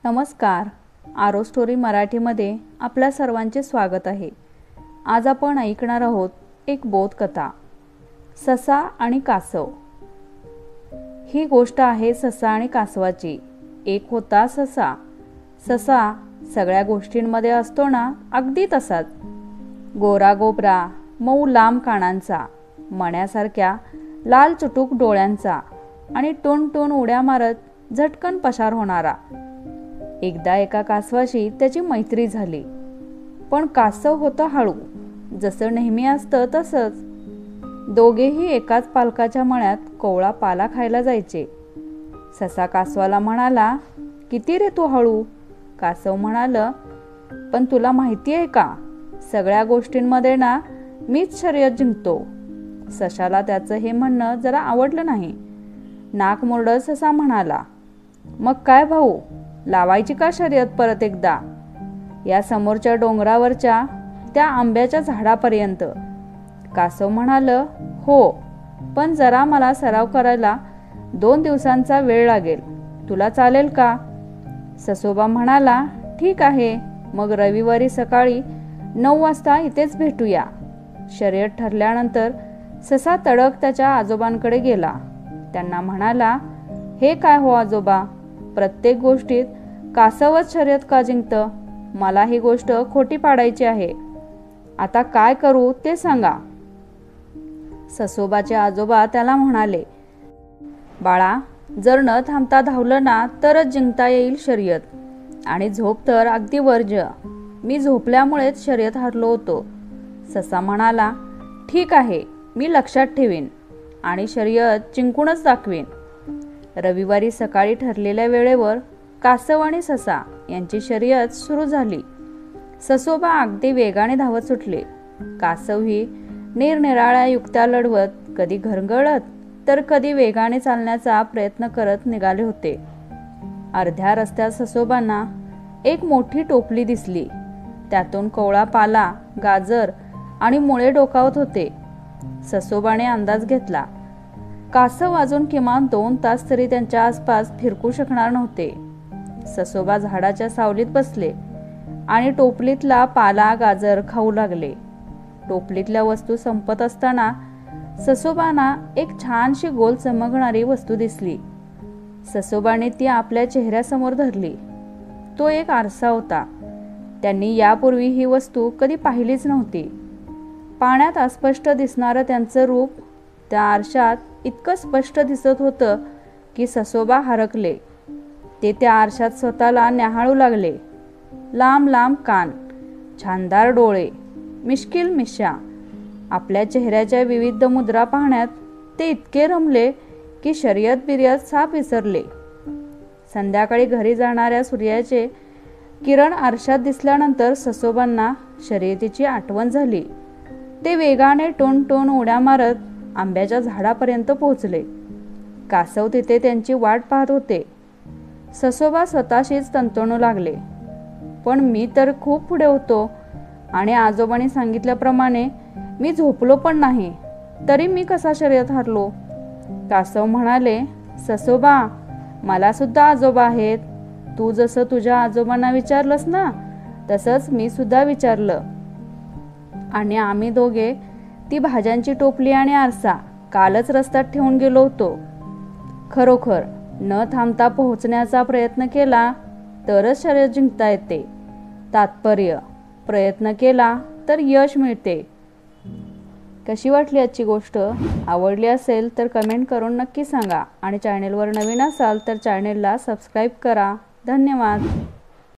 नमस्कार. आरो स्टोरी मराठीमध्ये आपल्या सर्वांचे स्वागत आहे. आज आपण ऐकणार आहोत एक बोधकथा, ससा आणि कासव. ही गोष्ट आहे ससा आणि कासवाची. एक होता ससा. ससा सगळ्या गोष्टींमध्ये असतो ना, अगदी तसाच. गोरा गोबरा, मऊ लांब कानांचा, मण्यासारख्या लाल चुटूक डोळ्यांचा आणि टुन टुन उड्या मारत झटकन पसार होणारा. एकदा एका कासवाशी त्याची मैत्री झाली. पण कासव होतं हळू, जसं नेहमी असतं तसंच. दोघेही एकाच पालकाच्या मळ्यात कोवळा पाला खायला जायचे. ससा कासवाला म्हणाला, किती रे तू हळू. कासव म्हणालं, पण तुला माहिती आहे का, सगळ्या गोष्टींमध्ये ना मीच शर्यत जिंकतो. सशाला त्याचं हे म्हणणं जरा आवडलं नाही. नाक मुरडत ससा म्हणाला, मग काय भाऊ, लावायची का शर्यत परत एकदा, या समोरच्या डोंगरावरच्या त्या आंब्याच्या झाडापर्यंत. कासव म्हणालं, हो, पण जरा मला सराव करायला 2 दिवसांचा वेळ लागेल. तुला चालेल का. ससोबा म्हणाला, ठीक आहे, मग रविवारी सकाळी 9 वाजता इथेच भेटूया. शर्यत ठरल्यानंतर ससा तडक त्याच्या आजोबांकडे गेला. त्यांना म्हणाला, हे काय हो आजोबा, प्रत्येक गोष्टीत कासवच शर्यत का जिंकतं. मला ही गोष्ट खोटी पाडायची आहे. आता काय करू ते सांगा. ससोबाचे आजोबा त्याला म्हणाले, बाळा, जर न थांबता धावलं ना तरच जिंकता येईल शर्यत. आणि झोप तर अगदी वर्ज्य. मी झोपल्यामुळेच शर्यत हारलो होतो. ससा म्हणाला, ठीक आहे, मी लक्षात ठेवीन आणि शर्यत जिंकूनच दाखवीन. रविवारी सकाळी ठरलेल्या वेळेवर कासव आणि ससा यांची शर्यत सुरू झाली. ससोबा अगदी वेगाने धावत सुटले. कासवही निरनिराळ्या युक्त्या लढवत, कधी घरंगळत तर कधी वेगाने चालण्याचा प्रयत्न करत निघाले होते. अर्ध्या रस्त्यात ससोबांना एक मोठी टोपली दिसली. त्यातून कोवळा पाला, गाजर आणि मुळे डोकावत होते. ससोबाने अंदाज घेतला, कासव अजून किमान 2 तास तरी त्यांच्या आसपास फिरकू शकणार नव्हते. ससोबा झाडाच्या सावलीत बसले आणि टोपलीतला पाला गाजर खाऊ लागले. टोपलीतल्या वस्तू संपत असताना ससोबांना एक छानशी गोल चमकणारी वस्तू दिसली. ससोबाने ती आपल्या चेहऱ्यासमोर धरली. तो एक आरसा होता. त्यांनी यापूर्वी ही वस्तू कधी पाहिलीच नव्हती. पाण्यात अस्पष्ट दिसणारं त्यांचं रूप त्या आरशात इतकं स्पष्ट दिसत होतं की ससोबा हरकले. ते त्या आरशात स्वतःला न्याहाळू लागले. लांब लांब कान, छानदार डोळे, मिश्किल मिशा. आपल्या चेहऱ्याच्या विविध मुद्रा पाहण्यात ते इतके रमले की शर्यत बिर्यत साप विसरले. संध्याकाळी घरी जाणाऱ्या सूर्याचे किरण आरशात दिसल्यानंतर ससोबांना शर्यतीची आठवण झाली. ते वेगाने टोन टोन उड्या मारत आंब्याच्या झाडापर्यंत पोहोचले. कासव तिथे त्यांची वाट पाहत होते. ससोबा स्वतःशीच तंतणू लागले, पण मी तर खूप पुढे होतो आणि आजोबांनी सांगितल्याप्रमाणे मी झोपलो पण नाही, तरी मी कसा शर्यत हारलो. कासव म्हणाले, ससोबा, मला सुद्धा आजोबा आहेत. तू जसं तुझ्या आजोबांना विचारलंस ना, तसंच मी सुद्धा विचारलं आणि आम्ही दोघे ती भाज्यांची टोपली आणि आरसा कालच रस्त्यात ठेवून गेलो होतो. खरोखर न थांबता पोहोचण्याचा प्रयत्न केला तरच शर्यत जिंकता येते. तात्पर्य, प्रयत्न केला तर यश मिळते. कशी वाटली आजची गोष्ट? आवडली असेल तर कमेंट करून नक्की सांगा आणि चॅनेलवर नवीन असाल तर चॅनेलला सबस्क्राईब करा. धन्यवाद.